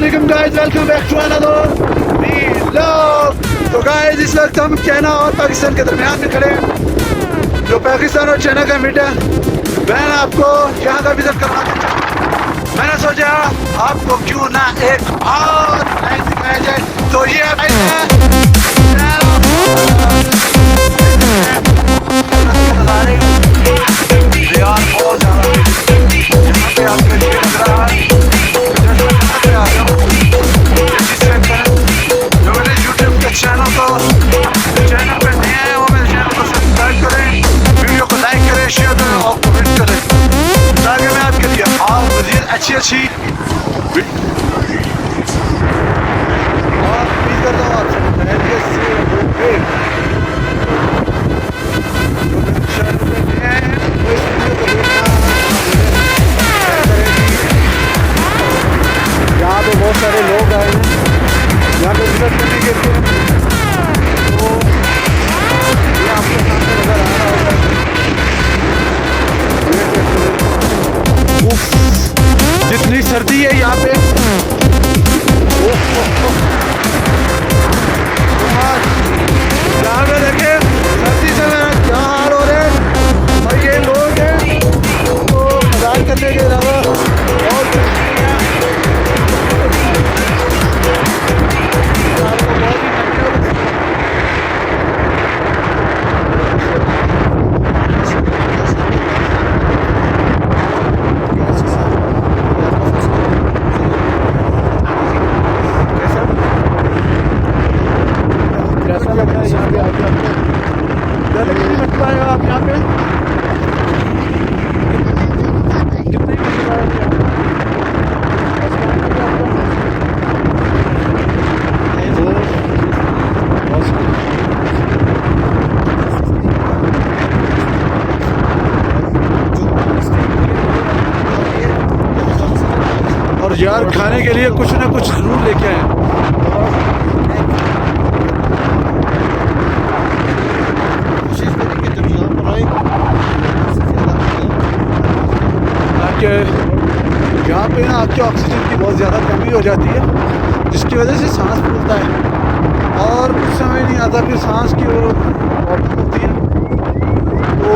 अस्सलाम guys, welcome back to another vlog. तो guys इस वक्त हम चाइना और पाकिस्तान के दरमियान में खड़े हैं, जो पाकिस्तान और चाइना का मीट है। मैं आपको यहाँ का विजिट करवा के चाहूँ। मैंने सोचा आपको क्यों ना एक और लाइफ दिखाया जाए। तो ये चैनल पे नए हैं वो मेरे चैनल को सब्सक्राइब करें, वीडियो को लाइक करें, शेयर करें और कमेंट करें ताकि मैं आपके लिए और मज़ीद अच्छी और उम्मीद करता हूँ आपसे खैरियत से होंगे। चैनल पे नए हैं तो इस वीडियो को देखना, यहाँ पे बहुत सारे लोग आए हैं यहाँ पे विजिट करने के लिए। तो ये आपके सामने नजर आ रहा होगा। जितनी सर्दी है यहाँ पे, यहाँ पे देखे सर्दी से मेरा क्या हाल हो रहा है। और ये लोग हैं तो मजाक करने के अलावा और कुछ नहीं है। कैसा लग रहा है यहाँ पे आके आपको? गर्मी नहीं लग पाएगा आप यहाँ पे? कितने की और यार खाने के लिए कुछ ना कुछ जरूर लेके आए। यहाँ पे ना आपके ऑक्सीजन की बहुत ज़्यादा कमी हो जाती है, जिसकी वजह से सांस फूलता है और कुछ समय नहीं आता, फिर सांस की वो प्रॉब्लम होती है। तो